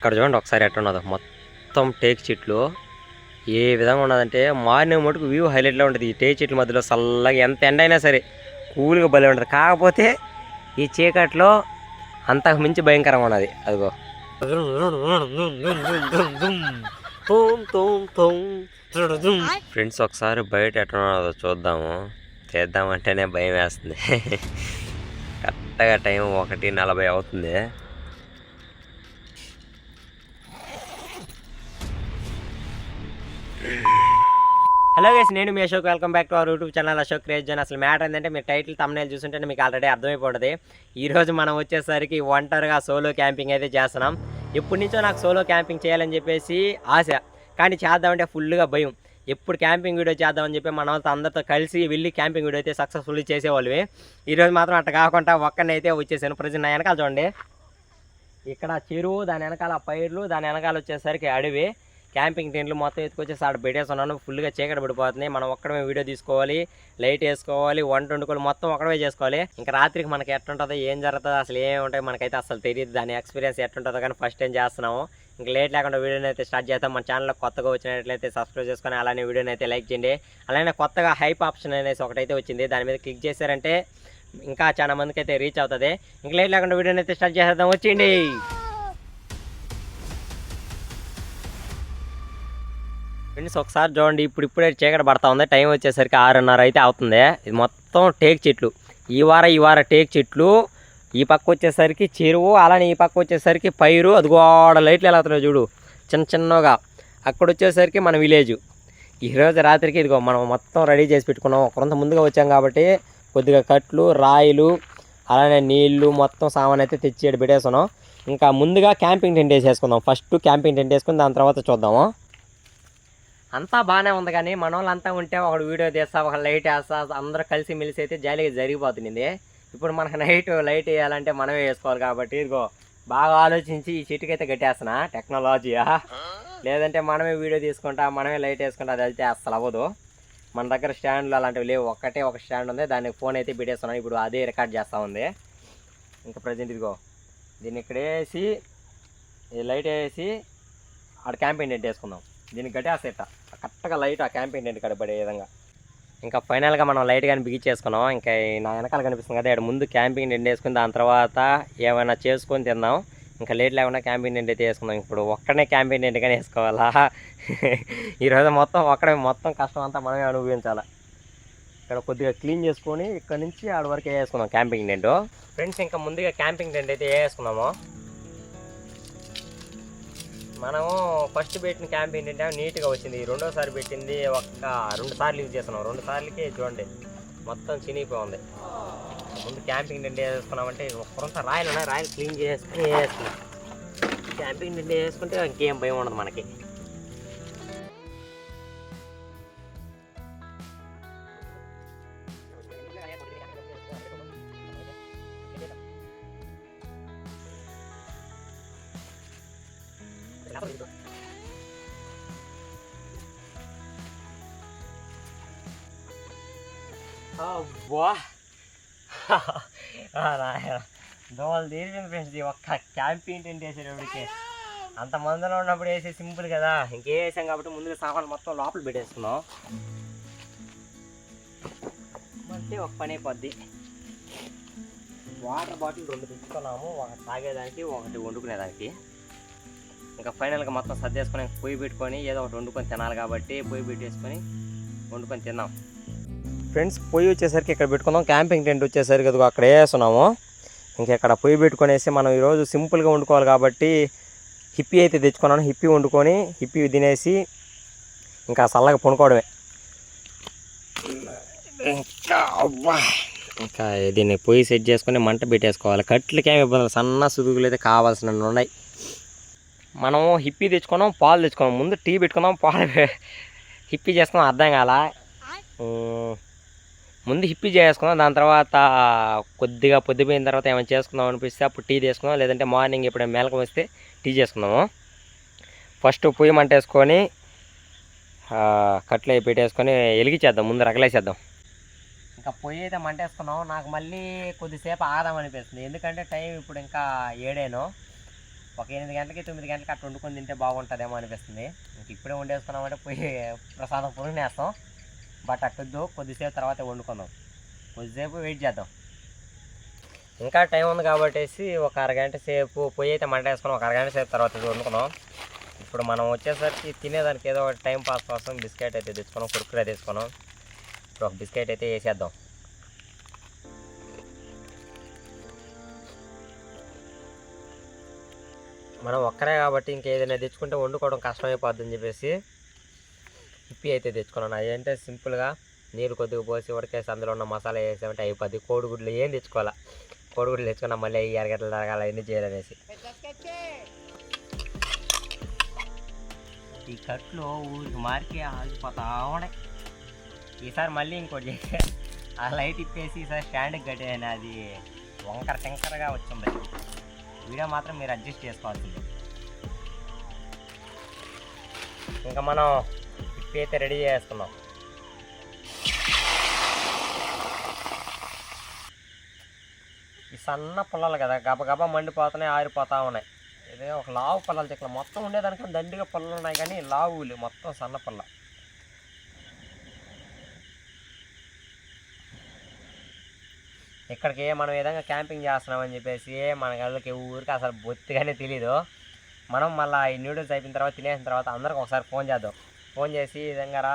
ఇక్కడ చూడండి ఒకసారి ఎట్లా ఉన్నదో మొత్తం టేక్ చెట్లు ఏ విధంగా ఉన్నదంటే మార్నింగ్ మటుకు వ్యూ హైలైట్లో ఉంటుంది. ఈ టేక్ చెట్ల మధ్యలో చల్లగా ఎంత ఎండ అయినా సరే కూల్గా భలే ఉంటుంది. కాకపోతే ఈ చీకట్లో అంతకు మించి భయంకరంగా ఉన్నది. అదిగో ఫ్రెండ్స్ ఒకసారి బయట ఎట్లా ఉన్నదో చూద్దాము. చేద్దామంటేనే భయం వేస్తుంది. కరెక్ట్గా టైం 1:40 అవుతుంది. హలో గైస్, నేను మీ Ashok. Welcome back to our YouTube channel Ashok craze zone. అసలు మ్యాటర్ ఏంటంటే మీరు టైటిల్ తమ్నైల్ చూస్తుంటే మీకు ఆల్రెడీ అర్థమైపోతుంది. ఈరోజు మనం వచ్చేసరికి ఒంటరిగా సోలో క్యాంపింగ్ అయితే చేస్తున్నాం. ఎప్పటి నుంచో నాకు సోలో క్యాంపింగ్ చేయాలని చెప్పేసి ఆశ, కానీ చేద్దామంటే ఫుల్గా భయం. ఎప్పుడు క్యాంపింగ్ వీడియో చేద్దామని చెప్పి మన వాళ్ళతో అందరితో కలిసి వెళ్ళి క్యాంపింగ్ వీడియో అయితే సక్సెస్ఫుల్లీ చేసేవాళ్ళు. ఈరోజు మాత్రం అట్లా కాకుండా ఒక్కనైతే వచ్చేసాను. ప్రజెంట్ నా వెనకాల చూడండి, ఇక్కడ చెరువు, దాని వెనకాల పైర్లు, దాని వెనకాల వచ్చేసరికి అడవి. క్యాంపింగ్ టెంట్లు మొత్తం ఎత్తుకొచ్చేసి ఆడ పెట్టేస్తున్నాను. ఫుల్గా చీకటి పడిపోతుంది. మనం ఒక్కడమే వీడియో తీసుకోవాలి, లైట్ వేసుకోవాలి, వంట వండుకోవాలి, మొత్తం ఒక్కడమే చేసుకోవాలి. ఇంకా రాత్రికి మనకి ఎట్లుంటుందో ఏం జరుగుతుందో అసలు ఏమి ఉంటాయి మనకైతే అసలు తెలియదు. దాని ఎక్స్పీరియన్స్ ఎట్లుంటుందో కానీ ఫస్ట్ టైం చేస్తున్నాము. ఇంకా లేట్ లేకుండా వీడియోని అయితే స్టార్ట్ చేస్తాం. మన ఛానల్లో కొత్తగా వచ్చినట్లయితే సబ్స్క్రైబ్ చేసుకొని అలానే వీడియోని అయితే లైక్ చేయండి. అలానే కొత్తగా హైప్ ఆప్షన్ అనేసి ఒకటైతే వచ్చింది, దాని మీద క్లిక్ చేశారంటే ఇంకా చాలా మందికి అయితే రీచ్ అవుతుంది. ఇంకా లేట్ లేకుండా వీడియోని అయితే స్టార్ట్ చేసేద్దాం, వచ్చింది. ఫ్రెండ్స్ ఒకసారి చూడండి, ఇప్పుడే చీకటి పడతా ఉంది. టైం వచ్చేసరికి 6:30 అయితే అవుతుంది. ఇది మొత్తం టేక్ చెట్లు. ఈ వార టేక్ చెట్లు, ఈ పక్క వచ్చేసరికి చెరువు, అలానే ఈ పక్క వచ్చేసరికి పైరు. అది కూడా లైట్లు ఎలా అవుతున్నాయి చూడు, చిన్న చిన్నగా. అక్కడ వచ్చేసరికి మన విలేజ్. ఈరోజు రాత్రికి ఇదిగో మనం మొత్తం రెడీ చేసి పెట్టుకున్నాం. కొంత ముందుగా వచ్చాం కాబట్టి కొద్దిగా కట్లు, రాయిలు, అలానే నీళ్లు, మొత్తం సామాన్ అయితే తెచ్చి పెట్టేస్తున్నాం. ఇంకా ముందుగా క్యాంపింగ్ టెంట్ వేసేసుకుందాం. ఫస్ట్ క్యాంపింగ్ టెంట్ వేసుకుని దాని తర్వాత చూద్దాము. అంతా బాగానే ఉంది, కానీ మన వాళ్ళంతా ఉంటే ఒకడు వీడియో తీస్తా, ఒక లైట్ వేస్తా, అందరూ కలిసి మెలిసి అయితే జాలీగా జరిగిపోతుంది. ఇప్పుడు మనకు నైట్ లైట్ వేయాలంటే మనమే వేసుకోవాలి కాబట్టి ఇదిగో బాగా ఆలోచించి ఈ చెట్టుకైతే కట్టేస్తున్నా. టెక్నాలజీయా, లేదంటే మనమే వీడియో తీసుకుంటా, మనమే లైట్ వేసుకుంటా, అది అయితే అసలు అవ్వదు. మన దగ్గర స్టాండ్లు అలాంటివి లేవు. ఒక్కటే ఒక స్టాండ్ ఉంది, దానికి ఫోన్ అయితే పెట్టేస్తున్నాను. ఇప్పుడు అదే రికార్డ్ చేస్తూ ఉంది. ఇంకా ప్రజెంట్ ఇదిగో దీన్ని ఇక్కడ వేసి లైట్ వేసి ఆడ క్యాంపింగ్ టెంట్ వేసుకుందాం. దీనికి కట్టేసేట కరెక్ట్గా లైట్ ఆ క్యాంపింగ్ టెంట్ కడపడే విధంగా. ఇంకా ఫైనల్గా మనం లైట్ కానీ బిగించేసుకున్నాం. ఇంకా నా వెనకాల కనిపిస్తుంది కదా, ఇక్కడ ముందు క్యాంపింగ్ టెంట్ వేసుకుని దాని తర్వాత ఏమైనా చేసుకొని తిందాం. ఇంకా లేట్ లేకుండా క్యాంపింగ్ టెంట్ అయితే వేసుకుందాం. ఇప్పుడు ఒక్కడే క్యాంపింగ్ టెంట్ కానీ వేసుకోవాలా? ఈరోజు మొత్తం కష్టం అంతా మనమే అనుభవించాలి. ఇక్కడ కొద్దిగా క్లీన్ చేసుకొని ఇక్కడ నుంచి ఆడ వరకు వేసుకుందాం క్యాంపింగ్ టెంట్. ఫ్రెండ్స్ ఇంకా ముందుగా క్యాంపింగ్ టెంట్ అయితే వేసుకున్నాము. మనము ఫస్ట్ పెట్టిన క్యాంపింగ్ టెంట్ నీట్గా వచ్చింది. రెండోసారి పెట్టింది 2 సార్లు యూజ్ చేస్తున్నాం. 2 సార్లకి చూడండి మొత్తం చినిగిపోయింది. ముందు క్యాంపింగ్ టెంట్ వేసుకున్నామంటే ఒక్కరంతా రాయలు ఉన్నాయి, రాయలు క్లీన్ చేసుకుని వేసుకున్నాం. క్యాంపింగ్ టెంట్ వేసుకుంటే ఇంకేం భయం ఉండదు మనకి. దోమలు తీరిపోయింది ఫ్రెండ్స్. ఒక్క క్యాంపింగ్ టెంట్ వేసేటప్పటికి అంత మందులో ఉన్నప్పుడు వేసే సింపుల్ కదా, ఇంకే వేసాం కాబట్టి ముందుగా సామాన్లు మొత్తం లోపల పెట్టేసుకున్నాం. అంటే ఒక పని అయిపోద్ది. వాటర్ బాటిల్ 2 తెచ్చుకున్నాము, ఒకటి తాగేదానికి, ఒకటి వండుకునేదానికి. ఇంకా ఫైనల్గా మొత్తం సర్దేసుకొని పొయ్యి పెట్టుకొని ఏదో ఒకటి వండుకొని తినాలి కాబట్టి పొయ్యి పెట్టేసుకొని వండుకొని తిన్నాం. ఫ్రెండ్స్ పొయ్యి వచ్చేసరికి ఇక్కడ పెట్టుకుందాం. క్యాంపింగ్ టెంట్ వచ్చేసరికి అదిగో అక్కడ వేస్తున్నాము. ఇంకా ఇక్కడ పొయ్యి పెట్టుకునేసి మనం ఈరోజు సింపుల్గా వండుకోవాలి కాబట్టి హిప్పీ అయితే తెచ్చుకున్నాను. హిప్పీ వండుకొని హిప్పీ తినేసి ఇంకా చల్లగా పండుకోవడమే. ఇంకా దీన్ని పొయ్యి సెట్ చేసుకొని మంట పెట్టేసుకోవాలి. కట్లకి ఏమి ఇబ్బందులు, సన్న సుదుగులు అయితే కావాల్సినవి ఉన్నాయి. మనం హిప్పీ తెచ్చుకున్నాం, పాలు తెచ్చుకున్నాం. ముందు టీ పెట్టుకున్నాం, పాలు హిప్పీ చేసుకున్నాం. అర్థం కాల, ముందు హిప్పీ చేసుకుందాం. దాని తర్వాత కొద్దిగా పొద్దుపోయిన తర్వాత ఏమైనా చేసుకుందాం అనిపిస్తే అప్పుడు టీ తీసుకుందాం, లేదంటే మార్నింగ్ ఎప్పుడైనా మేలకు వస్తే టీ చేసుకుందాము. ఫస్ట్ పొయ్యి మంట వేసుకొని కట్లు పెట్టేసుకొని వెలిగించేద్దాం, ముందు రగలేసేద్దాం. ఇంకా పొయ్యి అయితే మంట వేసుకున్నాం. నాకు మళ్ళీ కొద్దిసేపు ఆదాం అనిపిస్తుంది, ఎందుకంటే టైం ఇప్పుడు ఇంకా 7 ఒక 8 గంటలకి 9 గంటలకి అట్లా వండుకొని తింటే బాగుంటుందేమో అనిపిస్తుంది. ఇంక ఇప్పుడే వండేసుకున్నామంటే పోయి ప్రసాదం పురుగునేస్తాం. బట్ అట్టొద్దు, కొద్దిసేపు తర్వాత వండుకుందాం, కొద్దిసేపు వెయిట్ చేద్దాం. ఇంకా టైం ఉంది కాబట్టి ఒక అరగంట సేపు పొయ్యి అయితే మంట వేసుకున్నాం. ఒక అరగంట సేపు తర్వాత వండుకున్నాం. ఇప్పుడు మనం వచ్చేసరికి తినేదానికి ఏదో ఒక టైం పాస్ కోసం బిస్కెట్ అయితే తెచ్చుకున్నాం, కుర్కురే తెచ్చుకున్నాం. ఇప్పుడు ఒక బిస్కెట్ అయితే వేసేద్దాం. మనం ఒక్కరే కాబట్టి ఇంకేదైనా తెచ్చుకుంటే వండుకోవడం కష్టమైపోద్దని చెప్పేసి హిప్పీ అయితే తెచ్చుకున్నాను. అదంటే సింపుల్గా నీరు కొద్దిగా పోసి ఉడకేసి అందులో ఉన్న మసాలా వేసామంటే అయిపోద్ది. కోడిగుడ్లు ఏం తెచ్చుకోవాలా, కోడిగుడ్లు తెచ్చుకున్నా మళ్ళీ ఈ అరగంటలు తరగాలి అవన్నీ చేయాలనేసి. ఈ కట్లు ఊరికి మార్కి ఆగిపోతా ఉన్నాయి. ఈసారి మళ్ళీ ఇంకోటి చేసే ఆ లైట్ ఇప్పేసి ఈసారి స్టాండ్కి కట్టేయని అది వంకర టెంకరగా వచ్చింది. వీడియో మాత్రం మీరు అడ్జస్ట్ చేసుకోవాల్సింది. ఇంకా మనం ఇప్పి అయితే రెడీ చేసుకున్నాం. ఈ సన్న పుల్లలు కదా గబగబా మండిపోతున్నాయి, ఆరిపోతూ ఉన్నాయి. ఇదే ఒక లావు పుల్లలు చెక్కలు మొత్తం ఉండేదానికన్నా దండిగా పుల్లలు ఉన్నాయి, కానీ లావులు మొత్తం సన్న పుల్ల. ఇక్కడికి మనం విధంగా క్యాంపింగ్ చేస్తున్నామని చెప్పేసి మన గళ్ళకి ఊరికి అసలు బొత్తిగానే తెలీదు. మనం మళ్ళీ ఈ నూడిల్స్ అయిపోయిన తర్వాత తినేసిన తర్వాత అందరికి ఒకసారి ఫోన్ చేద్దాం. ఫోన్ చేసి ఈ విధంగా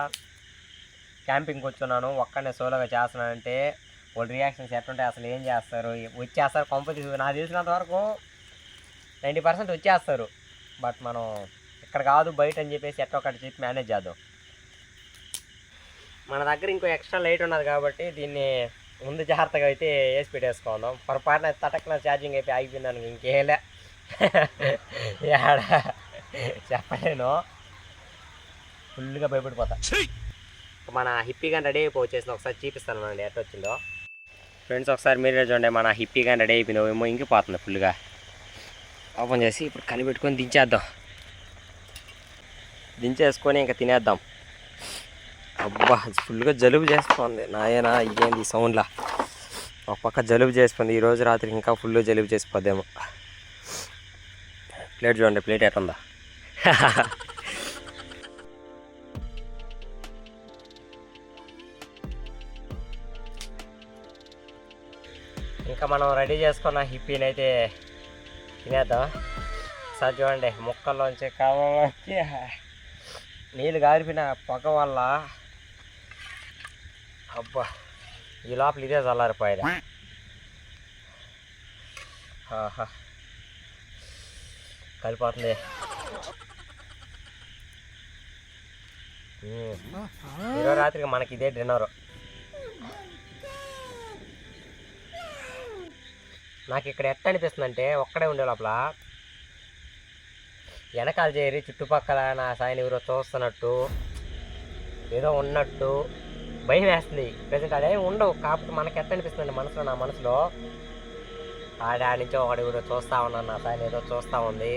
క్యాంపింగ్కి వచ్చున్నాను, ఒక్కనే సోలోగా చేస్తున్నానంటే వాళ్ళ రియాక్షన్స్ ఎట్లుంటాయి, అసలు ఏం చేస్తారు, వచ్చేస్తారు కొంప తీసు. నాకు తెలిసినంత వరకు 90% వచ్చేస్తారు. బట్ మనం ఇక్కడ కాదు బయట అని చెప్పేసి ఎట్లా ఒకటి చెప్పి మేనేజ్ చేద్దాం. మన దగ్గర ఇంకో ఎక్స్ట్రా లైట్ ఉన్నది కాబట్టి దీన్ని ముందు జాగ్రత్తగా అయితే వేసి పెట్టేసుకుందాం. పొరపాటున తటక్న ఛార్జింగ్ అయిపోయి ఆగిపోయిందాను ఇంకేలే ఏడ చెప్పలేను, ఫుల్గా భయపడిపోతా. మన హిప్పీ కానీ రెడీ అయిపోవచ్చేసింది, ఒకసారి చూపిస్తాను అండి ఎట్లా వచ్చిందో. ఫ్రెండ్స్ ఒకసారి మీరే చూడండి, మన హిప్పీ కానీ రెడీ అయిపోయింది, ఏమో ఇంకిపోతుంది ఫుల్గా. ఓపెన్ చేసి ఇప్పుడు కలిపెట్టుకొని దించేద్దాం. దించేసుకొని ఇంకా తినేద్దాం. అబ్బా ఫుల్గా జలుబు చేస్తుంది నాయన, ఇదేంది ఈ సౌండ్లా. ఒక పక్క జలుబు చేసిపోయింది, ఈరోజు రాత్రి ఇంకా ఫుల్ జలుబు చేసిపోద్దేమో. ప్లేట్ చూడండి, ప్లేట్ ఎట్టుందా. ఇంకా మనం రెడీ చేసుకున్న హిప్పీని అయితే తినేద్దాం. సార్ చూడండి, ముక్కల్లోంచి కావచ్చు నీళ్ళు గారిపోయిన పొగ వల్ల అబ్బా ఈ లోపల ఇదే చల్లారిపోయేది. కలిపోతుంది. ఈరోజు రాత్రికి మనకి ఇదే డిన్నరు. నాకు ఇక్కడ ఎట్ట అనిపిస్తుంది అంటే ఒక్కడే ఉండే లోపల వెనకాల చేరి చుట్టుపక్కల నా సాయిని ఎవరో చూస్తున్నట్టు, ఏదో ఉన్నట్టు భయం వేస్తుంది. ప్రజెంట్ అదేమి ఉండవు, కాకపోతే మనకి ఎట్ట అనిపిస్తుంది మనసులో, నా మనసులో ఆడ నుంచి ఒకటి ఎవరో చూస్తూ ఉన్నాను, నా సాయిని ఏదో చూస్తూ ఉంది,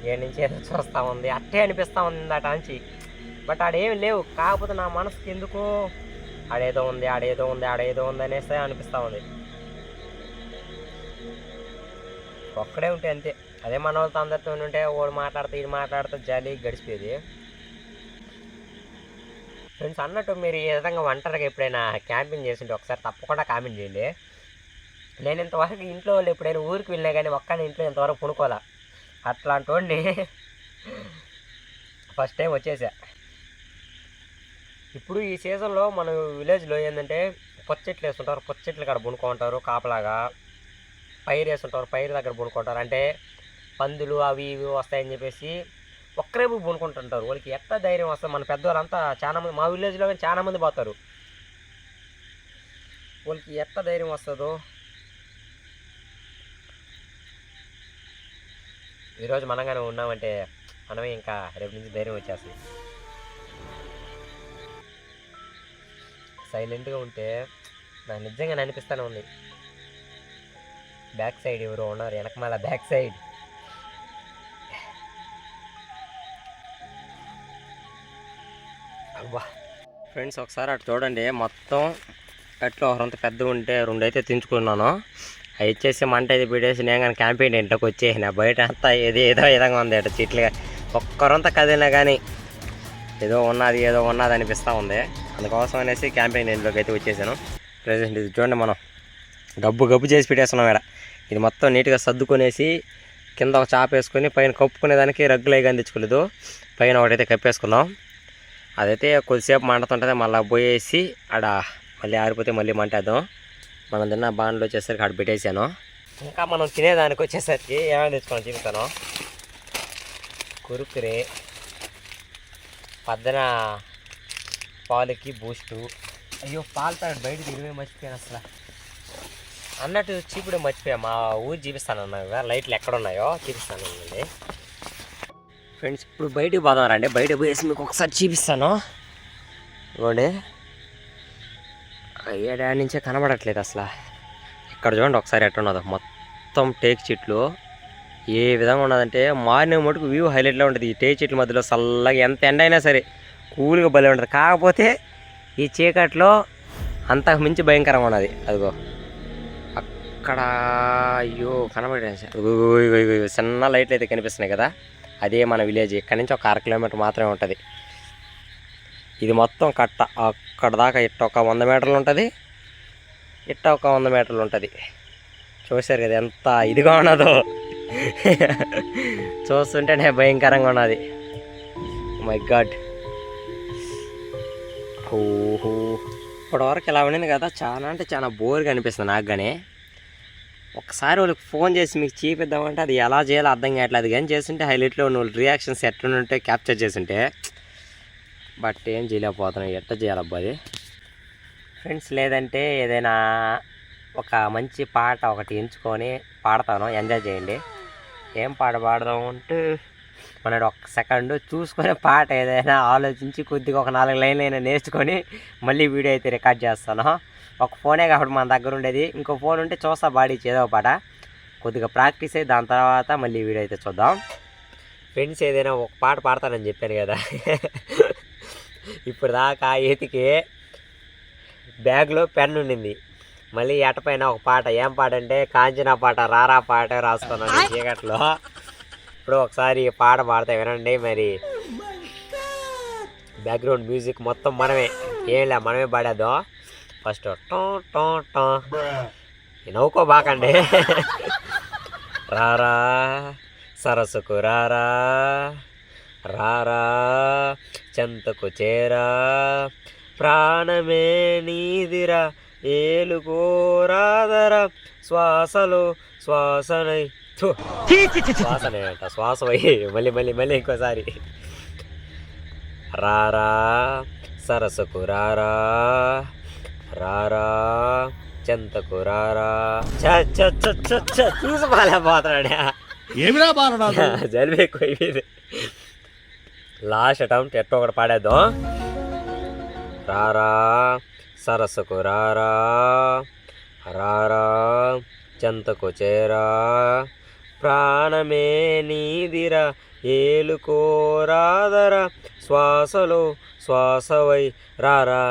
ఏ నుంచి ఏదో చూస్తూ ఉంది, అట్టే అనిపిస్తూ ఉంది అట నుంచి. బట్ ఆడేమి లేవు, కాకపోతే నా మనసుకి ఎందుకు ఆడేదో ఉంది, ఆడేదో ఉంది, ఆడేదో ఉంది అనేసి అనిపిస్తూ ఉంది. ఒక్కడే ఉంటే అంతే. అదే మన వాళ్ళతో అందరితో ఉంటే వాడు మాట్లాడుతూ ఇది మాట్లాడుతూ జాలి గడిచిపోయేది. ఫ్రెండ్స్ అన్నట్టు మీరు ఈ విధంగా ఒంటరిగా ఎప్పుడైనా క్యాంపింగ్ చేసింటే ఒకసారి తప్పకుండా కామెంట్ చేయండి. నేను ఇంతవరకు ఇంట్లో వాళ్ళు ఎప్పుడైనా ఊరికి వెళ్ళినా కానీ ఒక్కనే ఇంట్లో ఇంతవరకు పునుకోలే. అట్లాంటి వాడిని ఫస్ట్ టైం వచ్చేసా. ఇప్పుడు ఈ సీజన్లో మన విలేజ్లో ఏంటంటే పొచ్చెట్లు వేస్తుంటారు, పొచ్చెట్లు కాడ పునుకుంటారు, కాపలాగా పైరు వేస్తుంటారు, పైరు దగ్గర పునుకుంటారు. అంటే పందులు అవి ఇవి వస్తాయని చెప్పేసి ఒక్కరేపు పునుకుంటుంటారు. వాళ్ళకి ఎట్లా ధైర్యం వస్తుంది? మన పెద్దవాళ్ళంతా చాలామంది మా విలేజ్లో కానీ చాలామంది పోతారు. వాళ్ళకి ఎట్లా ధైర్యం వస్తుందో. ఈరోజు మనంగానే ఉన్నామంటే మనమే ఇంకా రేపు నుంచి ధైర్యం వచ్చేస్తుంది. సైలెంట్గా ఉంటే నాకు నిజంగా అనిపిస్తూనే ఉంది. బ్యాక్ సైడ్ ఎవరో ఉన్నారు, వెనకమాల బ్యాక్ సైడ్. అబ్బా ఫ్రెండ్స్ ఒకసారి అటు చూడండి, మొత్తం కట్లు ఒకరంత పెద్దగా ఉంటే 2 అయితే తెంచుకున్నాను. అవి ఇచ్చేసి మంట అయితే పెట్టేసి నేను కానీ క్యాంపింగ్ ఇంట్లోకి వచ్చేసిన బయట అంతా ఏదో విధంగా ఉంది అట చెట్లుగా ఒక్కరంతా కదిలినా కానీ ఏదో ఉన్నది అనిపిస్తూ ఉంది. అందుకోసం అనేసి క్యాంపింగ్ ఇంట్లోకి అయితే వచ్చేసాను. ప్రజెంట్ ఇది చూడండి, మనం గబ్బు చేసి పెట్టేస్తున్నాం ఇక్కడ. ఇది మొత్తం నీట్గా సర్దుకొనేసి కింద ఒక చాప వేసుకొని పైన కప్పుకునేదానికి రగ్గులు అయ్యి తెచ్చుకోలేదు. పైన ఒకటైతే కప్పేసుకుందాం. అదైతే కొద్దిసేపు మంటతుంటుంది, మళ్ళీ పోయేసి ఆడ మళ్ళీ ఆరిపోతే మళ్ళీ మంటేద్దాం. మనం తిన్న బాండ్లు వచ్చేసరికి ఆడ పెట్టేసాను. ఇంకా మనం తినేదానికి వచ్చేసరికి ఏమైనా తెచ్చుకోవాలి చూపిస్తాను. కురుకురే, పద్దన పాలకి బూస్టు. అయ్యో పాలు తాడు బయట తిరిగి మర్చిపోయాను అసలు. అన్నట్టు చీపుడే మర్చిపోయా, మా ఊరు చూపిస్తాను అన్నా. లైట్లు ఎక్కడున్నాయో చూపిస్తాను అండి ఫ్రెండ్స్. ఇప్పుడు బయటికి పోదాం రండి. బయట పోయేసి మీకు ఒకసారి చూపిస్తాను. ఇవ్వండి, ఏడాది నుంచే కనబడట్లేదు అసలు. ఇక్కడ చూడండి ఒకసారి ఎట్టున్నదో, మొత్తం టేక్ చెట్లు. ఏ విధంగా ఉన్నదంటే మార్నింగ్ మటుకు వ్యూ హైలైట్లో ఉంటుంది. ఈ టేక్ చెట్ల మధ్యలో చల్లగా ఎంత ఎండ అయినా సరే కూల్గా భలే ఉంటుంది. కాకపోతే ఈ చీకట్లో అంతకు మించి భయంకరంగా ఉన్నది. అదిగో అక్కడ, అయ్యో కనబడే చిన్న లైట్లు అయితే కనిపిస్తున్నాయి కదా, అదే మన విలేజ్. ఇక్కడ నుంచి ఒక 1/2 కిలోమీటర్ మాత్రమే ఉంటుంది. ఇది మొత్తం కట్ట. అక్కడ దాకా ఇట్ట ఒక 100 మీటర్లు ఉంటుంది, ఇట్ట ఒక 100 మీటర్లు ఉంటుంది. చూశారు కదా ఎంత ఇదిగా ఉన్నదో. చూస్తుంటేనే భయంకరంగా ఉన్నది. My God. ఓహో, ఇప్పటివరకు ఇలా ఉండింది కదా, చాలా అంటే చాలా బోర్గా అనిపిస్తుంది నాకు. కానీ ఒకసారి వాళ్ళకి ఫోన్ చేసి మీకు చూపిద్దామంటే అది ఎలా చేయాలో అర్థం కావట్లేదు. కానీ చేస్తుంటే హైలైట్లో వాళ్ళు రియాక్షన్స్ ఎట్లుంటే క్యాప్చర్ చేస్తుంటే, బట్ ఏం చేయలేకపోతున్నాం. ఎట్లా చేయాలబ్బా అది ఫ్రెండ్స్. లేదంటే ఏదైనా ఒక మంచి పాట ఒకటి ఎంచుకొని పాడతాను, ఎంజాయ్ చేయండి. ఏం పాట పాడదాం అంటే మన ఒక సెకండ్ చూసుకొని పాట ఏదైనా ఆలోచించి కొద్దిగా ఒక 4 లైన్లు అయినా నేర్చుకొని మళ్ళీ వీడియో అయితే రికార్డ్ చేస్తాను. ఒక ఫోనే కాబట్టి మన దగ్గర ఉండేది, ఇంకో ఫోన్ ఉంటే చూస్తా బాడీ ఏదో ఒక పాట. కొద్దిగా ప్రాక్టీస్ అయ్యి దాని తర్వాత మళ్ళీ వీడియో అయితే చూద్దాం ఫ్రెండ్స్. ఏదైనా ఒక పాట పాడతానని చెప్పాను కదా. ఇప్పుడు దాకా ఎతికి బ్యాగ్లో పెన్ ఉండింది, మళ్ళీ ఎటపైన ఒక పాట. ఏం పాట అంటే కాంచనా పాట, రారా పాట రాసుకున్నాను చీకట్లో. ఇప్పుడు ఒకసారి పాట పాడతా వినండి. మరి బ్యాక్గ్రౌండ్ మ్యూజిక్ మొత్తం మనమే, ఏంలే మనమే పాడేద్దాం. ఫస్ట్ టో టో టో నవ్వుకో బాకండి. రారా సరస్సుకు రారా, రారా చెంతకు చేరా, ప్రాణమే నీదిరా ఏలుకోరాదరా, శ్వాసలో శ్వాసనై శ్వాసనే అంట, శ్వాస అయ్యి మళ్ళీ ఇంకోసారి. రారా సరస్సుకు రారా, రారా చెంతకు రారా. చూసి బాలేపోతున్నాడా, ఏమిరా బాలరాజు, జలుబు ఎక్కువ. లాస్ట్ అటెంప్ట్ ఎట్టో ఒకటి పాడేద్దాం. రారా సరస్సుకు రారా, రారా చెంతకు చేరా, ప్రాణమే నీదిరా ఏలుకోరాదరా, శ్వాసలో శ్వాసవై రారా,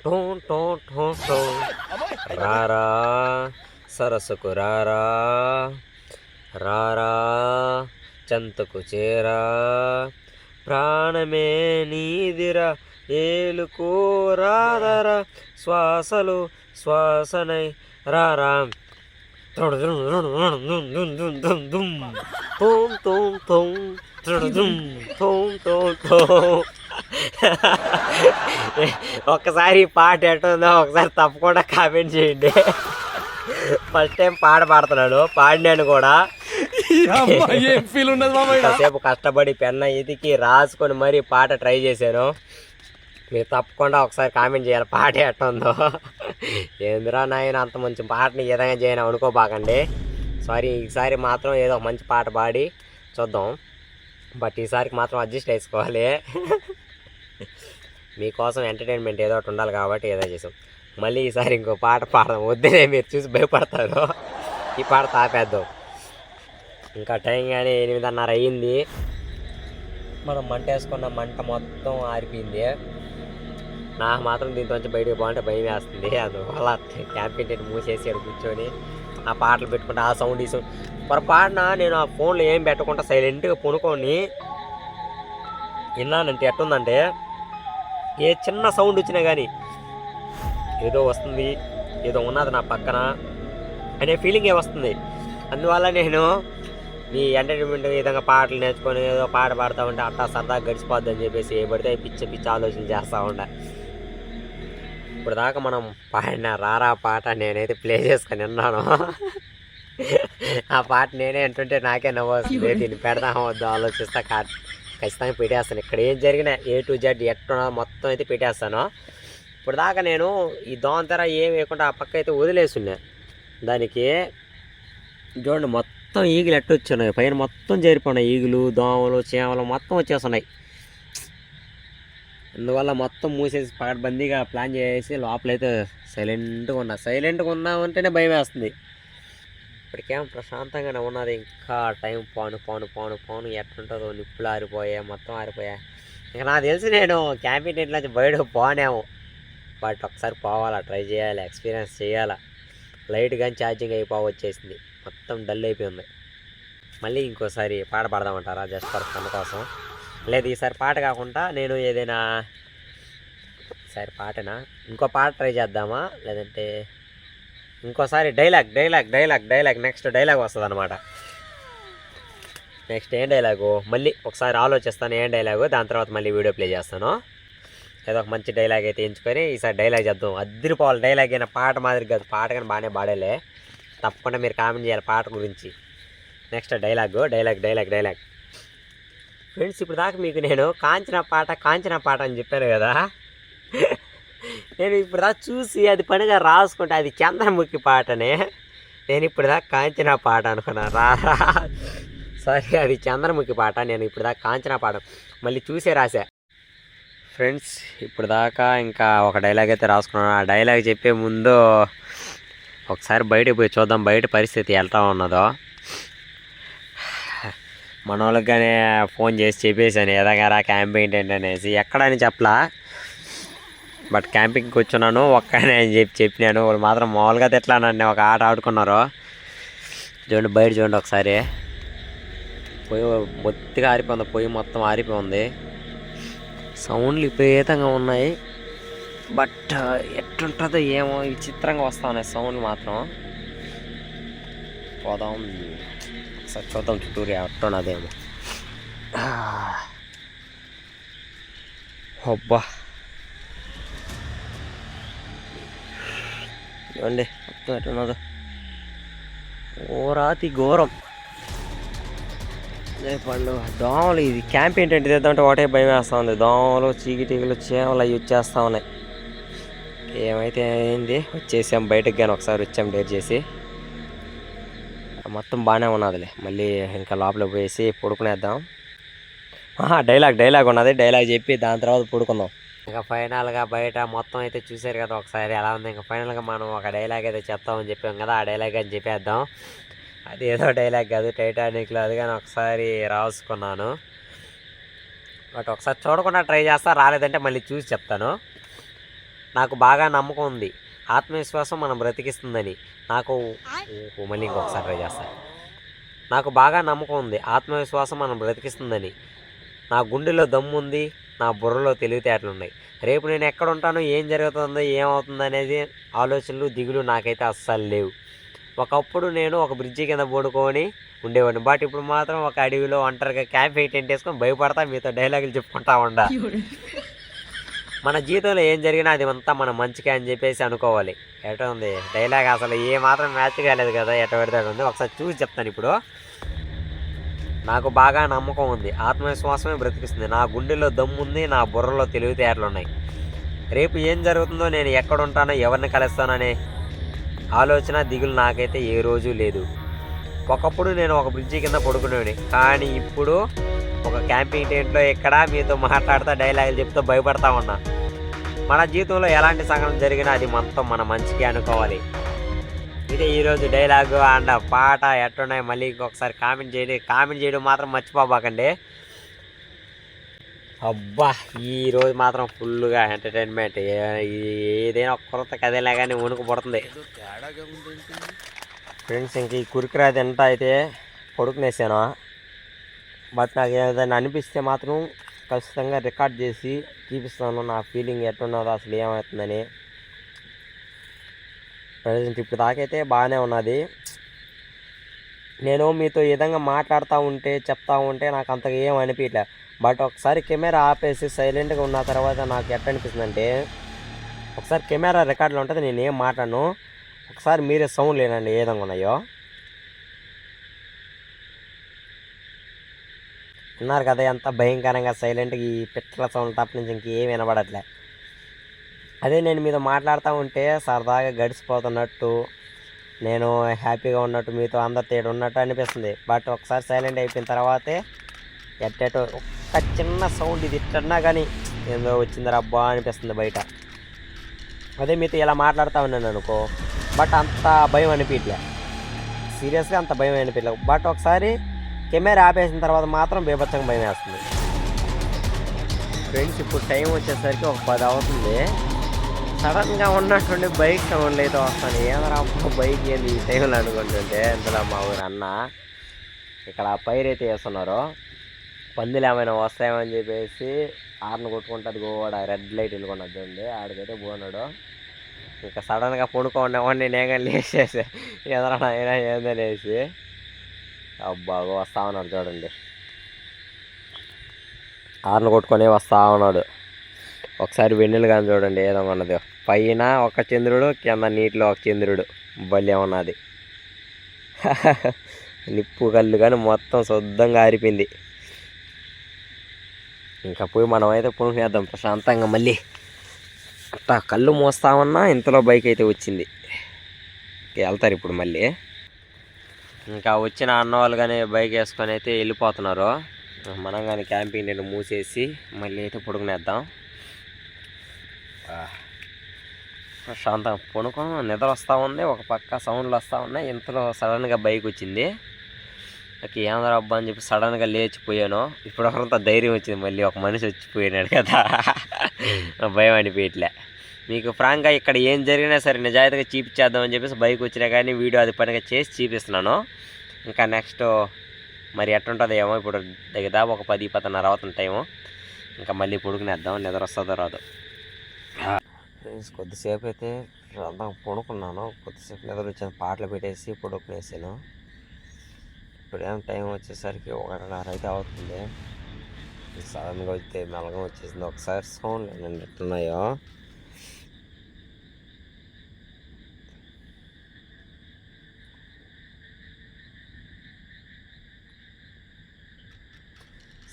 టో టో టో టో రారా సరస్సుకు రారా, రారా చెంతకు చేరా, ప్రాణమే నీదిరా ఏలుకోరాదరా, శ్వాసలో శ్వాసనై రారా. ఒక్కసారి పాట ఎట్టుందో ఒకసారి తప్పకుండా కామెంట్ చేయండి. ఫస్ట్ టైం పాట పాడుతున్నాడు, పాడినాను కూడా. కాసేపు కష్టపడి పెన్న ఎతికి రాసుకొని మరీ పాట ట్రై చేశాను. మీరు తప్పకుండా ఒకసారి కామెంట్ చేయాలి పాట ఎట్టుందో. ఏందిరా నాయన అంత మంచి పాటని ఏదైనా చేయను అనుకోబాకండి. సారీ, ఈసారి మాత్రం ఏదో ఒక మంచి పాట పాడి చూద్దాం. బట్ ఈసారికి మాత్రం అడ్జస్ట్ చేసుకోవాలి. మీకోసం ఎంటర్టైన్మెంట్ ఏదో ఒకటి ఉండాలి కాబట్టి ఏదో చేసాం. మళ్ళీ ఈసారి ఇంకో పాట పాడదాం. వద్దే మీరు చూసి భయపడతారు. ఈ పాట తాపేద్దాం. ఇంకా టైం కానీ 8:30 అయ్యింది. మనం మంట వేసుకున్న మంట మొత్తం ఆరిపోయింది. నాకు మాత్రం దీంతో బయటకు పోవాలంటే భయం వేస్తుంది. అందువల్ల క్యాంపింగ్ టెంట్ మూసేసి అక్కడ కూర్చొని ఆ పాటలు పెట్టుకుంటే ఆ సౌండ్ ఈ సౌండ్ పొరపాటున నేను ఆ ఫోన్లో ఏం పెట్టకుండా సైలెంట్గా కొనుక్కొని విన్నానంటే ఎట్టుందంటే ఏ చిన్న సౌండ్ వచ్చినా కానీ ఏదో వస్తుంది, ఏదో ఉన్నది నా పక్కన అనే ఫీలింగే వస్తుంది. అందువల్ల నేను మీ ఎంటర్టైన్మెంట్ విధంగా పాటలు నేర్చుకొని ఏదో పాట పాడుతూ ఉంటే అట్టా సరదాగా గడిచిపోద్ది అని చెప్పేసి ఏ పడితే పిచ్చి పిచ్చి ఆలోచనలు చేస్తూ ఉంటా. ఇప్పుడు దాకా మనం పాడిన రారా పాట నేనైతే ప్లే చేసుకొని విన్నాను. ఆ పాట నేనే అంటుంటే నాకే నవ్వు వస్తుంది. దీన్ని పెడదాం వద్దు ఆలోచిస్తా ఖచ్చితంగా పెట్టేస్తాను. ఇక్కడ ఏం జరిగినా A to Z ఎట్టున్నా మొత్తం అయితే పెట్టేస్తాను. ఇప్పుడు దాకా నేను ఈ దోంతెర ఏం వేయకుండా ఆ పక్క అయితే వదిలేసున్నా. దానికి చూడండి మొత్తం ఈగలు ఎట్టొచ్చున్నాయి, పైన మొత్తం చేరిపోయినాయి. ఈగలు, దోమలు, చీమలు మొత్తం వచ్చేస్తున్నాయి. అందువల్ల మొత్తం మూసేసి పకడ్బందీగా ప్లాన్ చేసి లోపలైతే సైలెంట్గా ఉన్నామంటేనే భయం వేస్తుంది. ఇప్పటికేమో ప్రశాంతంగానే ఉన్నది. ఇంకా టైం పోను ఎట్లుంటుందో, నిప్పులు ఆరిపోయాయి, మొత్తం ఆరిపోయాయి. ఇంకా నాకు తెలిసి నేను క్యాంపింగ్ టెంట్ నుంచి బయటకు పోనేమో. బట్ ఒకసారి పోవాలా, ట్రై చేయాలి, ఎక్స్పీరియన్స్ చేయాలా. లైట్ కానీ ఛార్జింగ్ వచ్చేసింది, మొత్తం డల్ అయిపోయింది. మళ్ళీ ఇంకోసారి పాట పాడదామంటారా జస్ట్ ఫర్ ఫన్ కోసం? లేదు ఈసారి పాట కాకుండా నేను ఏదైనా ఈసారి పాటనా ఇంకో పాట ట్రై చేద్దామా, లేదంటే ఇంకోసారి డైలాగ్ నెక్స్ట్ డైలాగ్ వస్తుంది అనమాట. నెక్స్ట్ ఏం డైలాగు మళ్ళీ ఒకసారి ఆలోచిస్తాను ఏం డైలాగు, దాని తర్వాత మళ్ళీ వీడియో ప్లే చేస్తాను. ఏదో ఒక మంచి డైలాగ్ అయితే ఎంచుకొని ఈసారి డైలాగ్ చేద్దాం. అద్దరిపోవాలి డైలాగ్ అయినా, పాట మాదిరి కాదు. పాట కానీ బాగానే పాడేలే. తప్పకుండా మీరు కామెంట్ చేయాలి పాట గురించి. నెక్స్ట్ డైలాగ్ ఫ్రెండ్స్, ఇప్పుడు దాకా మీకు నేను కాంచన పాట అని చెప్పాను కదా. నేను ఇప్పుడు దాకా చూసి అది పనిగా రాసుకుంటే అది చంద్రముఖి పాటనే. నేను ఇప్పుడు దాకా కాంచన పాట అనుకున్నా. సారీ, అది చంద్రముఖి పాట. నేను ఇప్పుడు దాకా కాంచన పాట మళ్ళీ చూసే రాసా. ఫ్రెండ్స్, ఇప్పుడు దాకా ఇంకా ఒక డైలాగ్ అయితే రాసుకున్నాను. ఆ డైలాగ్ చెప్పే ముందు ఒకసారి బయటకు పోయి చూద్దాం బయట పరిస్థితి ఎలా ఉన్నదో. మన వాళ్ళకి కానీ ఫోన్ చేసి చెప్పేసాను ఎదగారా క్యాంపింగ్ టెంట్ అనేసి. ఎక్కడని చెప్పలా, బట్ క్యాంపింగ్కి వచ్చున్నాను ఒక్కనే అని చెప్పినాను. వాళ్ళు మాత్రం మామూలుగా ఎట్లా నన్ను ఒక ఆట ఆడుకున్నారు. చూడండి బయట చూడండి ఒకసారి, పొయ్యి మొత్తిగా ఆరిపోయింది, పొయ్యి మొత్తం ఆరిపోయింది. సౌండ్లు విపరీతంగా ఉన్నాయి. బట్ ఎట్లుంటుందో ఏమో విచిత్రంగా వస్తూ ఉన్నాయి సౌండ్లు మాత్రం. పోదాం ఒకసారి చూద్దాం చుట్టూరు ఎట్టున్నదేమో. అబ్బా చూడండి మొత్తం ఎట్టున్నదో, ఘోరాతి ఘోరం. పళ్ళు దోమలు, ఇది క్యాంప్ ఏంటంటే తెద్దామంటే ఒకటే భయం వేస్తూ ఉంది. దోమలు, చీకటిగలు, చీమలు అవి వచ్చేస్తూ ఉన్నాయి. ఏమైతే అయింది, వచ్చేసాం బయటకు కానీ ఒకసారి వచ్చాం డేర్ చేసి. మొత్తం బాగానే ఉన్నదిలే. మళ్ళీ ఇంకా లోపలికి పోయేసి పడుకునేద్దాం. డైలాగ్ ఉన్నది, డైలాగ్ చెప్పి దాని తర్వాత పడుకుందాం. ఇంకా ఫైనల్గా బయట మొత్తం అయితే చూసారు కదా ఒకసారి ఎలా ఉంది. ఇంకా ఫైనల్గా మనం ఒక డైలాగ్ అయితే చెప్తామని చెప్పాం కదా, ఆ డైలాగ్ అని చెప్పేద్దాం. అది ఏదో డైలాగ్ కాదు, టైటానిక్లో అది కానీ ఒకసారి రాసుకున్నాను. బట్ ఒకసారి చూడకుండా ట్రై చేస్తా, రాలేదంటే మళ్ళీ చూసి చెప్తాను. నాకు బాగా నమ్మకం ఉంది, ఆత్మవిశ్వాసం మనం బ్రతికిస్తుందని. మళ్ళీ ఇంకొకసారి ట్రై చేస్తాను. నాకు బాగా నమ్మకం ఉంది, ఆత్మవిశ్వాసం మనం బ్రతికిస్తుందని. నా గుండెలో దమ్ము ఉంది, నా బుర్రలో తెలివితేటలు ఉన్నాయి. రేపు నేను ఎక్కడ ఉంటానో, ఏం జరుగుతుందో, ఏమవుతుందో అనేది ఆలోచనలు, దిగులు నాకైతే అస్సలు లేవు. ఒకప్పుడు నేను ఒక బ్రిడ్జి కింద పడుకొని ఉండేవాడిని. బట్ ఇప్పుడు మాత్రం ఒక అడవిలో ఒంటరిగా క్యాంప్ టెంట్ వేసుకొని భయపడతా మీతో డైలాగులు చెప్పుకుంటా ఉండా. మన జీవితంలో ఏం జరిగినా అది అంతా మన మంచిగా అని చెప్పేసి అనుకోవాలి. ఎట్లా ఉంది డైలాగ్, అసలు ఏ మాత్రం మ్యాచ్ కాలేదు కదా, ఎట్ట పెడితే ఉంది. ఒకసారి చూసి చెప్తాను ఇప్పుడు. నాకు బాగా నమ్మకం ఉంది, ఆత్మవిశ్వాసమే బ్రతికిస్తుంది. నా గుండెలో దమ్ము ఉంది, నా బుర్రలో తెలివితేటలు ఉన్నాయి. రేపు ఏం జరుగుతుందో, నేను ఎక్కడ ఉంటానో, ఎవరిని కలుస్తాననే ఆలోచన, దిగులు నాకైతే ఏ రోజు లేదు. ఒకప్పుడు నేను ఒక బ్రిడ్జి కింద పడుకునేవాడిని, కానీ ఇప్పుడు ఒక క్యాంపింగ్ టెంట్లో ఇక్కడ మీతో మాట్లాడుతూ డైలాగులు చెప్తూ భయపడతా ఉన్నా. మన జీవితంలో ఎలాంటి సంఘటన జరిగినా అది మొత్తం మన మంచికి అనుకోవాలి. ఇదే ఈరోజు డైలాగు అండ్ పాట ఎట్టున్నాయి మళ్ళీ ఇంకొకసారి కామెంట్ చేయడం మాత్రం మర్చిపోబాకండి. అబ్బా, ఈరోజు మాత్రం ఫుల్గా ఎంటర్టైన్మెంట్. ఏదైనా ఒక కొరత కదేలా కానీ వణుకు పడుతుంది. ఫ్రెండ్స్ ఇంక ఈ కురికిరాది ఎంత అయితే కొడుకునేసాను, బట్ నాకు ఏదైనా అనిపిస్తే మాత్రం ఖచ్చితంగా రికార్డ్ చేసి చూపిస్తాను నా ఫీలింగ్ ఎట్టున్నదో, అసలు ఏమవుతుందని. ప్రజెంట్ ఇప్పుడు దాకైతే బాగానే ఉన్నది. నేను మీతో ఈ విధంగా మాట్లాడుతూ ఉంటే చెప్తా ఉంటే నాకు అంతగా ఏం అనిపించలే. బట్ ఒకసారి కెమెరా ఆపేసి సైలెంట్గా ఉన్న తర్వాత నాకు ఎట్లా అనిపిస్తుంది అంటే, ఒకసారి కెమెరా రికార్డులో ఉంటుంది, నేను ఏం మాట్లాడను, ఒకసారి మీరే సౌండ్ లేనండి ఏ విధంగా ఉన్నాయో. విన్నారు కదా ఎంత భయంకరంగా సైలెంట్గా ఈ పిట్టల సౌండ్ తప్ప నుంచి ఇంకేం వినబడట్లే. అదే నేను మీతో మాట్లాడుతూ ఉంటే సరదాగా గడిచిపోతున్నట్టు, నేను హ్యాపీగా ఉన్నట్టు, మీతో అందరు తేడు ఉన్నట్టు అనిపిస్తుంది. బట్ ఒకసారి సైలెంట్ అయిపోయిన తర్వాతే ఎట్టేటో ఒక్క చిన్న సౌండ్ ఇది ఇట్టన్నా కానీ ఏందో వచ్చిందిరా అబ్బా అనిపిస్తుంది బయట. అదే మీతో ఇలా మాట్లాడుతూ ఉన్నాను అనుకో, బట్ అంత భయం అనిపించలే, సీరియస్గా అంత భయం అనిపించలేదు. బట్ ఒకసారి కెమెరా ఆపేసిన తర్వాత మాత్రం బీభత్సంగా భయం వేస్తుంది. ఫ్రెండ్స్ ఇప్పుడు టైం వచ్చేసరికి ఒక 10 అవుతుంది. సడన్గా ఉన్నటువంటి బైక్ సౌండ్లు అయితే వస్తాను. ఏమరా బైక్ ఏంది ఈ టైంలో అనుకుంటుంటే, ఇందులో మా ఊరు అన్న ఇక్కడ పైరు అయితే వేస్తున్నారు, పందులు ఏమైనా వస్తాయేమని చెప్పేసి ఆర్ను కొట్టుకుంటుంది కూడా, రెడ్ లైట్ వెళ్ళుకున్నది చూడండి, ఆడికైతే పోన్నాడు. ఇంకా సడన్గా పడుకోండి నేనే లేచేసి ఎదరా అయినా ఏందో లేచి అబ్బాగో వస్తా ఉన్నాడు చూడండి, ఆర్ను కొట్టుకొని వస్తా ఉన్నాడు. ఒకసారి వెన్నెలు కానీ చూడండి ఏదో ఉన్నది, పైన ఒక చంద్రుడు కింద నీటిలో ఒక చంద్రుడు, భలే ఉన్నది. నిప్పు కళ్ళు కానీ మొత్తం శుద్ధంగా ఆరిపోయింది. ఇంకా పోయి మనం అయితే పుణ్యేద్దాం ప్రశాంతంగా. మళ్ళీ అట్టా కళ్ళు మోస్తామన్నా ఇంతలో బైక్ అయితే వచ్చింది, వెళ్తారు ఇప్పుడు మళ్ళీ. ఇంకా వచ్చిన అన్న వాళ్ళు కానీ బైక్ వేసుకొని అయితే వెళ్ళిపోతున్నారు. మనం కానీ క్యాంపింగ్ నేను మూసేసి మళ్ళీ అయితే పొడుగునేద్దాం. ప్రశాంతంగా పడుకోను, నిద్ర వస్తూ ఉంది, ఒక పక్క సౌండ్లు వస్తూ ఉన్నాయి. ఇంతలో సడన్గా బైక్ వచ్చింది. నాకు ఏమరా అబ్బా అని చెప్పి సడన్గా లేచిపోయాను. ఇప్పుడు ఒకరంతా ధైర్యం వచ్చింది, మళ్ళీ ఒక మనిషి వచ్చిపోయినాడు కదా, భయం అనిపించలే. మీకు ఫ్రాంక్గా ఇక్కడ ఏం జరిగినా సరే నిజాయితీగా చూపించేద్దామని చెప్పేసి బైక్ వచ్చినా కానీ వీడియో అది పనిగా చేసి చూపిస్తున్నాను. ఇంకా నెక్స్ట్ మరి ఎట్టుంటుందో ఏమో, ఇప్పుడు దగ్గర ఒక 10-10:30 అవుతుంది టైము. ఇంకా మళ్ళీ పొడుకునేద్దాం, నిద్ర వస్తుందో రాదు. ఫ్రెండ్స్ కొద్దిసేపు అయితే అంతా పడుకున్నాను, కొద్దిసేపు నిద్ర వచ్చింది, పాటలు పెట్టేసి పడుకునేసాను. ఇప్పుడు ఏం టైం వచ్చేసరికి 1:30 అయితే అవుతుంది. సడన్గా వస్తే మెలగం వచ్చేసింది. ఒకసారి సౌండ్ నేను ఎట్టున్నాయో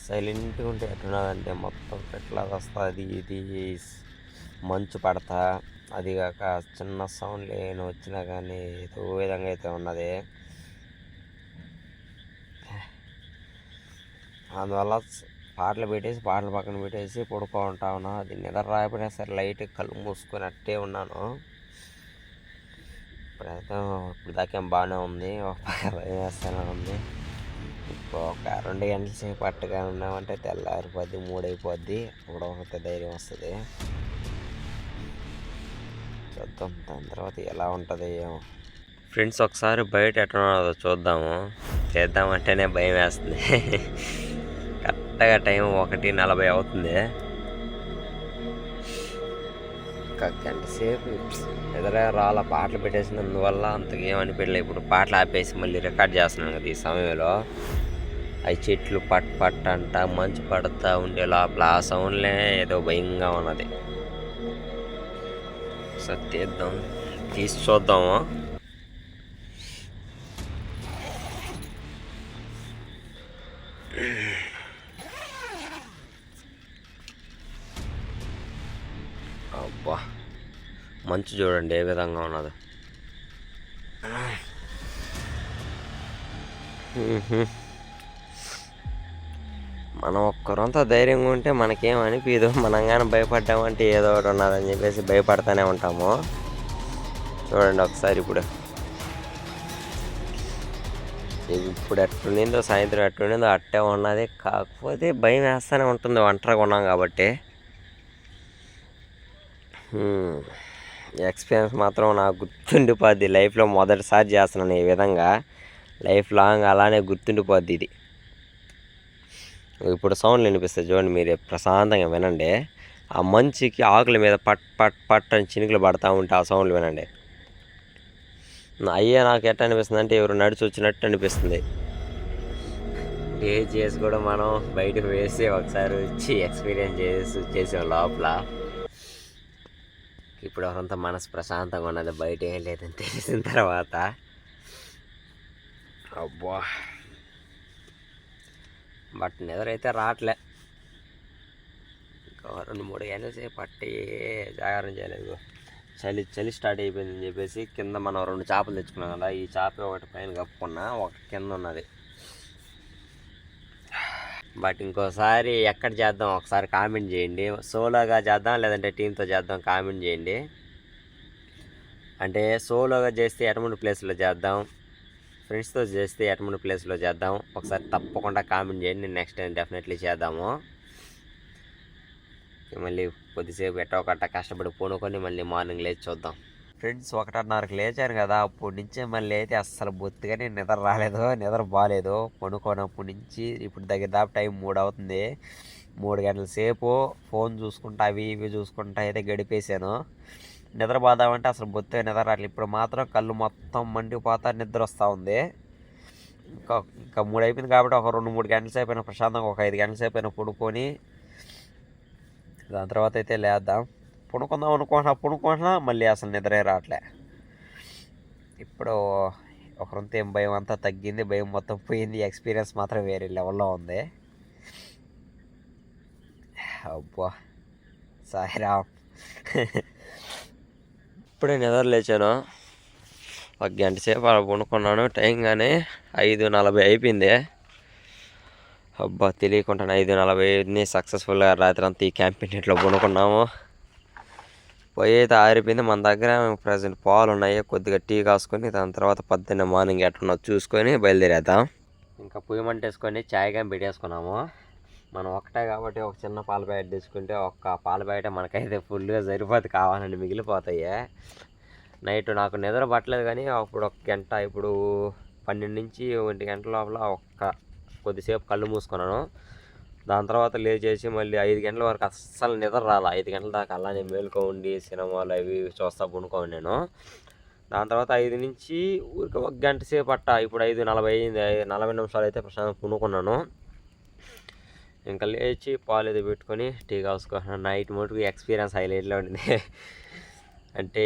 సైలెంట్గా ఉంటే ఎట్టున్నదంటే మొత్తం ఎట్లా వస్తుంది, ఇది మంచు పడతా, అది కాక చిన్న సౌండ్ లేని వచ్చినా కానీ ఏదో విధంగా అయితే ఉన్నది. అందువల్ల పాటలు పక్కన పెట్టేసి పడుకుంటా ఉన్నా. అది నిద్ర రాకపోయినా సరే లైట్ కళ్ళు మూసుకొని అట్టే ఉన్నాను. ఇప్పుడైతే ఇప్పుడు దాకేం బాగానే ఉంది, ఒక పక్క భయం వేస్తూనే ఉంది. ఇప్పుడు ఒక 2 గంటల సేపు పట్టుగా ఉన్నామంటే తెల్లారిపోద్ది, 3 అయిపోద్ది, అప్పుడు ఒక ధైర్యం వస్తుంది. చూద్దాం దాని తర్వాత ఎలా ఉంటుంది ఏమో. ఫ్రెండ్స్ ఒకసారి బయట ఎట్లా ఉన్నదో చూద్దాము, చేద్దామంటేనే భయం వేస్తుంది. కరెక్ట్గా టైం 1:40 అవుతుంది. ఒక గంట సేపు ఎదురే రాళ్ళ పాటలు పెట్టేసినందువల్ల అంతగా ఏమనిపించలేదు. ఇప్పుడు పాటలు ఆపేసి మళ్ళీ రికార్డ్ చేస్తున్నాను కదా ఈ సమయంలో. అవి చెట్లు పట్ అంట మంచు పడుతూ ఉండే లోపల ఆ సౌండ్లే ఏదో భయంగా ఉన్నది. ఒకసారి తీద్దాం, తీసి చూద్దాము. అబ్బా మంచు చూడండి ఏ విధంగా ఉన్నది. మనం ఒక్కరంతా ధైర్యంగా ఉంటే మనకేం అనిపించదు. మనం కానీ భయపడ్డామంటే ఏదో ఒకటి ఉన్నదని చెప్పేసి భయపడతానే ఉంటాము. చూడండి ఒకసారి ఇప్పుడు ఎట్టుండిందో, సాయంత్రం ఎట్టుండిందో అట్టే ఉన్నది. కాకపోతే భయం వేస్తూనే ఉంటుంది, ఒంటరిగా ఉన్నాం కాబట్టి. ఎక్స్పీరియన్స్ మాత్రం నాకు గుర్తుండిపోద్ది. లైఫ్లో మొదటిసారి చేస్తున్నాను ఈ విధంగా. లైఫ్ లాంగ్ అలానే గుర్తుండిపోద్ది ఇది. ఇప్పుడు సౌండ్లు వినిపిస్తాయి చూడండి, మీరు ప్రశాంతంగా వినండి. ఆ మంచుకి ఆకుల మీద పట్ పట్ పట్ అని చినుకులు పడతా ఉంటే ఆ సౌండ్లు వినండి. అయ్యే నాకు ఎట్లా అనిపిస్తుంది అంటే ఎవరు నడిచి వచ్చినట్టు అనిపిస్తుంది. టేస్ట్ చేసి కూడా మనం బయటకు వేసి ఒకసారి వచ్చి ఎక్స్పీరియన్స్ చేసాం లోపల. ఇప్పుడు అంతా మనసు ప్రశాంతంగా ఉన్నది, బయట ఏం లేదని తెలిసిన తర్వాత. అబ్బా, బట్ నిద్రైతే రావట్లే. ఇంకా 2-3 గంటల సేపు పట్టి జాగారం చేయలేదు. చలి స్టార్ట్ అయిపోయిందని చెప్పేసి కింద మనం 2 చేపలు తెచ్చుకున్నాం కదా, ఈ చేప ఒకటి పైన కప్పుకున్నా, ఒకటి కింద ఉన్నది. బట్ ఇంకోసారి ఎక్కడ చేద్దాం ఒకసారి కామెంట్ చేయండి. సోలోగా చేద్దాం లేదంటే టీంతో చేద్దాం కామెంట్ చేయండి. అంటే సోలోగా చేస్తే ఎటువంటి ప్లేస్లో చేద్దాం, ఫ్రెండ్స్తో చేస్తే ఎటువంటి ప్లేస్లో చేద్దాం ఒకసారి తప్పకుండా కామెంట్ చేయండి. నెక్స్ట్ టైం డెఫినెట్లీ చేద్దాము. మళ్ళీ కొద్దిసేపు ఎట్టొకట్ట కష్టపడి పూనుకొని మళ్ళీ మార్నింగ్ లేచి చూద్దాం. ఫ్రెండ్స్ 1:30కి లేచాను కదా, అప్పటి నుంచే మళ్ళీ అయితే అస్సలు బొత్తిగానే నిద్ర రాలేదు, నిద్ర బాగాలేదు. పనుకోనప్పటి నుంచి ఇప్పుడు దగ్గర టైం 3 అవుతుంది. 3 గంటల సేపు ఫోన్ చూసుకుంటా అవి ఇవి చూసుకుంటా అయితే గడిపేశాను. నిద్ర బాదామంటే అసలు బొత్తిగా నిద్ర రావట్లేదు. ఇప్పుడు మాత్రం కళ్ళు మొత్తం మండిపోతా నిద్ర వస్తూ ఉంది. ఇంకా 3 అయిపోయింది కాబట్టి ఒక 2-3 గంటల సేపు అయినా ప్రశాంతంగా ఒక 5 గంటల సేపు అయినా పడుకొని దాని తర్వాత అయితే లేద్దాం. పడుకుందాం అనుకుంటున్నా మళ్ళీ అసలు నిద్రే రావట్లే. ఇప్పుడు ఒకరంతా ఏం భయం అంతా తగ్గింది, భయం మొత్తం పోయింది. ఎక్స్పీరియన్స్ మాత్రం వేరే లెవెల్లో ఉంది. అబ్బా సాయిరామ్. ఇప్పుడే నిద్ర లేచాను, 1 గంట సేపు అలా పడుకున్నాను. టైం కానీ 5:40 అయిపోయింది. అబ్బా తెలియకుండా 5:40 సక్సెస్ఫుల్గా రాత్రి అంతా ఈ క్యాంపింగ్ ఇంట్లో పడుకున్నాము. పొయ్యి అయితే ఆరిపోయింది. మన దగ్గర ప్రజెంట్ పాలు ఉన్నాయి, కొద్దిగా టీ కాసుకొని దాని తర్వాత పొద్దున్నే మార్నింగ్ ఎట్లా చూసుకొని బయలుదేరేద్దాం. ఇంకా పొయ్యి మంటేసుకొని చాయ్ కానీ పెట్టేసుకున్నాము. మనం ఒకటే కాబట్టి ఒక చిన్న పాల ప్యాకెట్ తీసుకుంటే ఒక్క పాల ప్యాకెట్ మనకైతే ఫుల్గా సరిపోతుంది, కావాలండి మిగిలిపోతాయి. నైట్ నాకు నిద్ర పట్టలేదు కానీ అప్పుడు 1 గంట, ఇప్పుడు 12 నుంచి 1 గంట లోపల కొద్దిసేపు కళ్ళు మూసుకున్నాను. దాని తర్వాత లేచేసి మళ్ళీ 5 గంటల వరకు అస్సలు నిద్ర రాలా. 5 గంటల దాకా అలానే మేలుకో ఉండి సినిమాలు అవి చూస్తా పడుకోండి నేను. దాని తర్వాత 5 నుంచి ఊరికి 1 గంట సేపు అట్ట. ఇప్పుడు 5:40 అయింది. 40 నిమిషాలు అయితే ప్రశాంతంగా పడుకున్నాను. ఇంకా లేచి పాలు ఏదో పెట్టుకొని టీ కాసుకున్నాను. నైట్ మటుకు ఎక్స్పీరియన్స్ హైలైట్లో ఉండింది. అంటే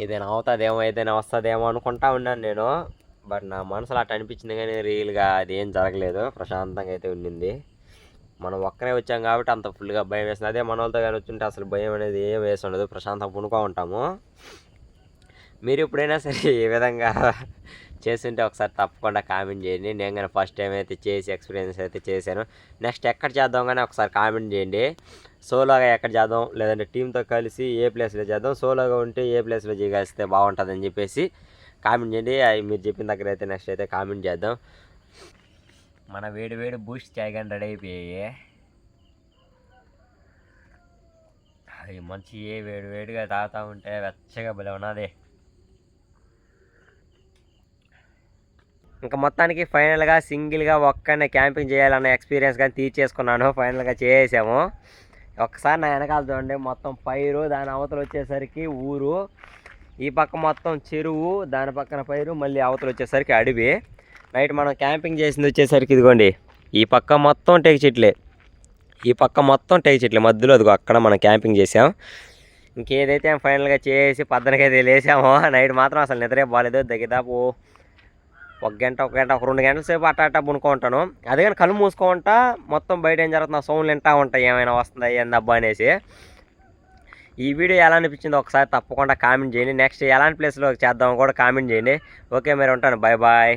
ఏదైనా అవుతుందేమో ఏదైనా వస్తుందేమో అనుకుంటా ఉన్నాను నేను. బట్ నా మనసులో అట్లా అనిపించింది కానీ రియల్గా అది ఏం జరగలేదు, ప్రశాంతంగా అయితే ఉండింది. మనం ఒక్కరే వచ్చాం కాబట్టి అంత ఫుల్గా భయం వేస్తుంది. అదే మన వాళ్ళతో కానీ వచ్చుంటే అసలు భయం అనేది ఏం వేసి ఉండదు, ప్రశాంతంగా పడుకో ఉంటాము. మీరు ఎప్పుడైనా సరే ఈ విధంగా చేస్తుంటే ఒకసారి తప్పకుండా కామెంట్ చేయండి. నేను కానీ ఫస్ట్ టైం అయితే చేసి ఎక్స్పీరియన్స్ అయితే చేశాను. నెక్స్ట్ ఎక్కడ చేద్దాం కానీ ఒకసారి కామెంట్ చేయండి. సోలోగా ఎక్కడ చేద్దాం లేదంటే టీంతో కలిసి ఏ ప్లేస్లో చేద్దాం, సోలోగా ఉంటే ఏ ప్లేస్లో చేయగలిస్తే బాగుంటుందని చెప్పేసి కామెంట్ చేయండి. మీరు చెప్పిన దగ్గర అయితే నెక్స్ట్ అయితే కామెంట్ చేద్దాం. మన వేడి బూస్ట్ చాయ్ కానీ రెడీ అయిపోయాయి. అవి మంచి వేడిగా తాగుతూ ఉంటే వెచ్చగా భలే ఉన్నది. ఇంకా మొత్తానికి ఫైనల్గా సింగిల్గా ఒక్కనే క్యాంపింగ్ చేయాలన్న ఎక్స్పీరియన్స్ కానీ తీర్చేసుకున్నాను. ఫైనల్గా చేసాము. ఒక్కసారి నా వెనకాల చూడండి, మొత్తం పైరు, దాని అవతల వచ్చేసరికి ఊరు, ఈ పక్క మొత్తం చెరువు, దాని పక్కన పైరు, మళ్ళీ అవతల వచ్చేసరికి అడవి. నైట్ మనం క్యాంపింగ్ చేసింది వచ్చేసరికి ఇదిగోండి, ఈ పక్క మొత్తం టేకు చెట్లే, ఈ పక్క మొత్తం టేకు చెట్లే, మధ్యలో అదిగో అక్కడ మనం క్యాంపింగ్ చేసాం. ఇంకేదైతే ఫైనల్గా చేసి 10:00కి లేసామో, నైట్ మాత్రం అసలు నిద్రే బాగాలేదు. దాదాపు 1 గంట 2 గంటల సేపు అట్ట పడుకుంటాను. అదే కానీ కళ్ళు మూసుకోమంటా మొత్తం బయట ఏం జరుగుతుందో సౌండ్లు వింటా ఉంటాయి, ఏమైనా వస్తుందా ఏందబ్బా అనేసి. ఈ వీడియో ఎలా అనిపించిందో ఒకసారి తప్పకుండా కామెంట్ చేయండి. నెక్స్ట్ ఎలాంటి ప్లేస్లో చేద్దామో కూడా కామెంట్ చేయండి. ఓకే, మరి ఉంటాను. బాయ్.